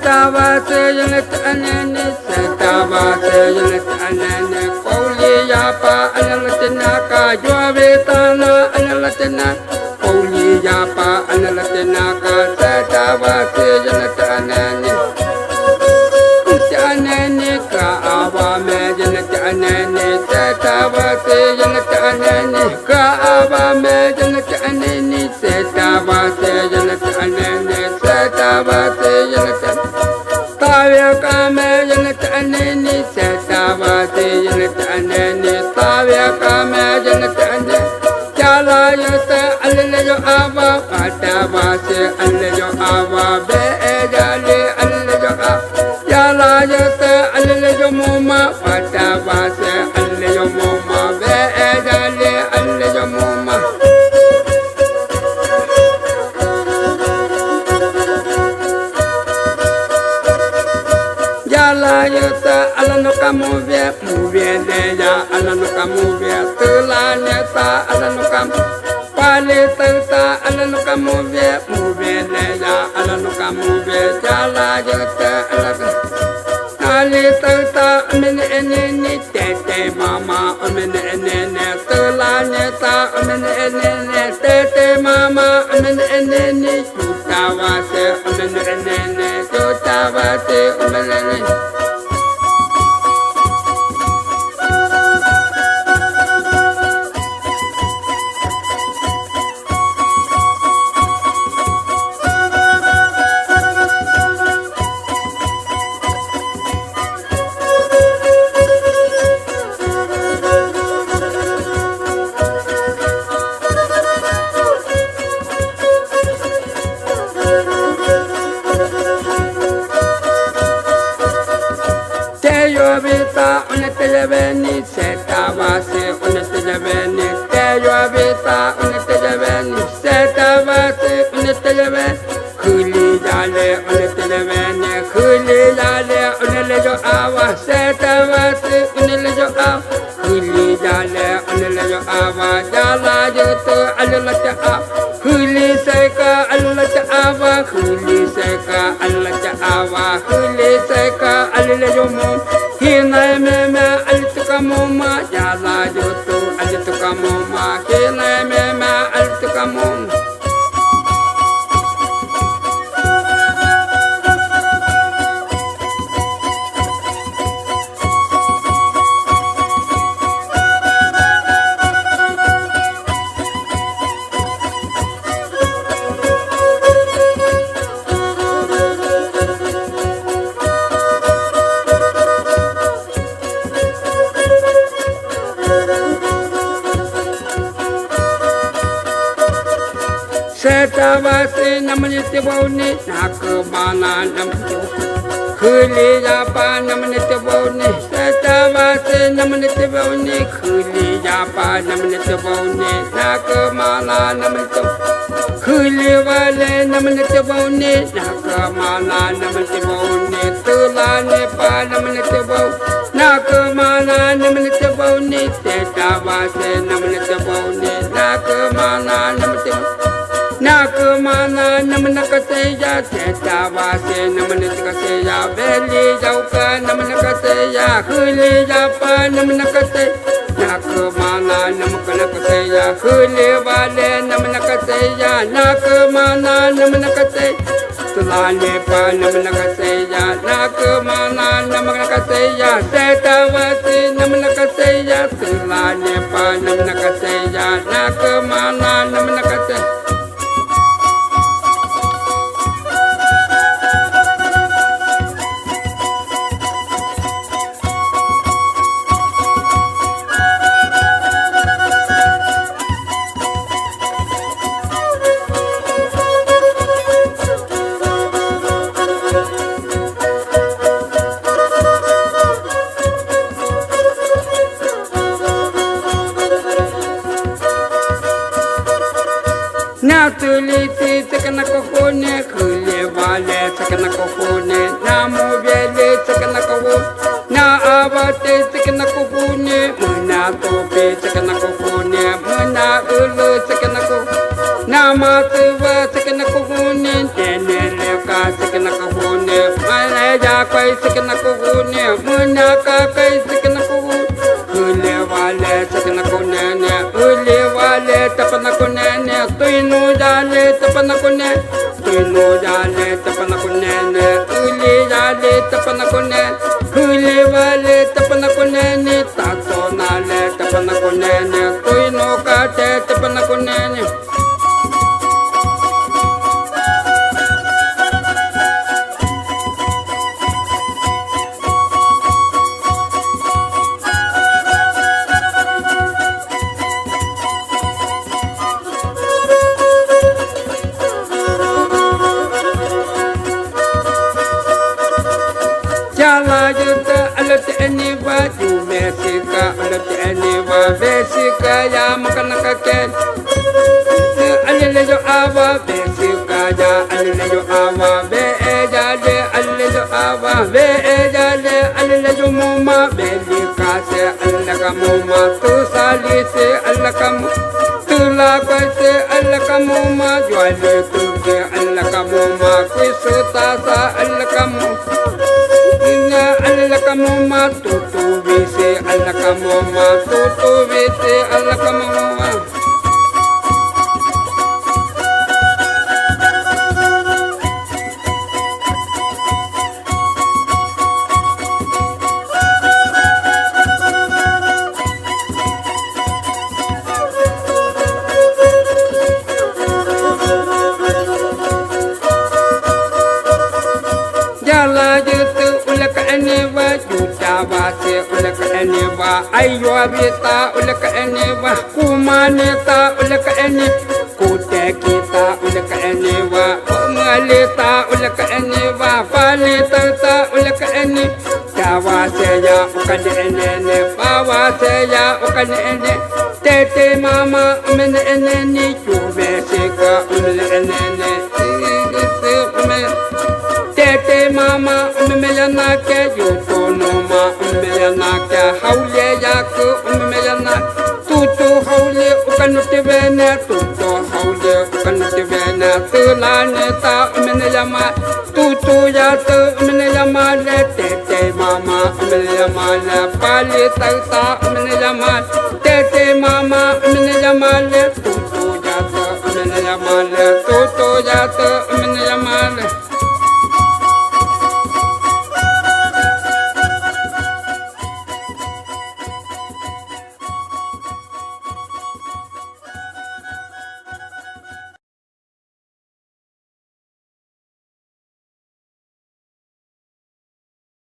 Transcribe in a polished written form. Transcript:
Setawase yanat anene, setawase yanat anene. Kauliya pa analatina ka jovetana analatina. Kauliya pa analatina ka setawase yanat anene. Anene ka awame yanat anene, setawase yanat anene ka awame yanat anene, setawase yanat anene, setawase yanat tavya kame yanat anene, setawase yanat anene, tavya kame yanat anene. Chala yata allejo ava, patavase allejo ava, be ejale allejo ava. Chala yata allejo moma, patavase allejo moma, be ejale allejo moma. Chala yata alano kamuvye, muvye deja alano kamuvye, tulaneta alano kam. Pali tata alano kamuvye, muvye deja alano kamuvye, chala yata alano. Ali tata amene enene, tete mama amene enene, tulaneta amene enene, tete mama amene enene, tutawase amene enene, tutawase amene enene. Teyovita unetejaveni, setavase unetejaveni. Teyovita unetejaveni, setavase unetejaveni. Khuli jale unetejaveni, khuli jale unelejo ava, setavase unelejo ava. Khuli jale unelejo ava, jala joto alulacha ava. Khuli seka alulacha ava, khuli seka alulacha ava, khuli seka alelejo mom. Hina meme alituka moma, jala joto alituka moma. Hina meme alituka moma. Setawase namanite baune, nakmana namjo. Khuli japa namanite baune, setawase namanite baune, khuli japa namanite baune, nakmana namjo. Khuli wale namanite baune, nakmana namite baune, tulane pa namanite baune, nakmana namite baune, setawase namanite baune, nakmana namite baune. Nakamana namanakaseya, setawase namanakaseya, veli jauka namanakaseya, khuli japa namanakaseya. Nakamana namanakaseya, khuli wale namanakaseya, nakamana namanakaseya. Tulane pa namanakaseya, nakamana namanakaseya, setawase namanakaseya, tulane pa namanakaseya, nakamana namanakaseya. Natuliti sakana kohone, khule wale sakana kohone, na mobile sakana kohone, na abate sakana kohone, muna tope sakana kohone, muna ulu sakana kohone, na matuwa sakana kohone, teneleka sakana kohone, ya kai sikna kune muna ka kai sikna ku hule wale sikna kune ne hule wale tapna kune ne tuinu jale tapna kune tuinu jale tapna kune ne hule jale tapna kune hule wale tapna kune ne tato nale tapna kune ne tuinu ka te tapna kune ne Jala juta alat eniwa ju mesika alat eniwa besika ya makan kaken alile jo awa besika ya alile jo awa be jale alile jo awa be jale alile jo muma belika se alaka muma tu sali se alaka tu la se alaka muma jale tu ke alaka muma kuisuta sa alaka muma Alakamoma tutu vise alakamoma tutu vise alakamoma Jala jutu ulaka eniwa juta base ulaka eniwa aywa bita ulaka eniwa kumaneta ulaka eni kutekita ulaka eniwa maleta ulaka eniwa paleta ta ulaka eni tawase ya ukane enene pawase ya ukane ene tete mama mene enene chubesika umene enene Tete mama umelana ke yutonoma umelana ke haule yaku umelana tutu haule ukanuti bene tutu haule ukanuti bene tulane ta umelama tutu yatu umelama le tete mama umelama le pali ta umelama tete mama umelama le tutu yatu umelama le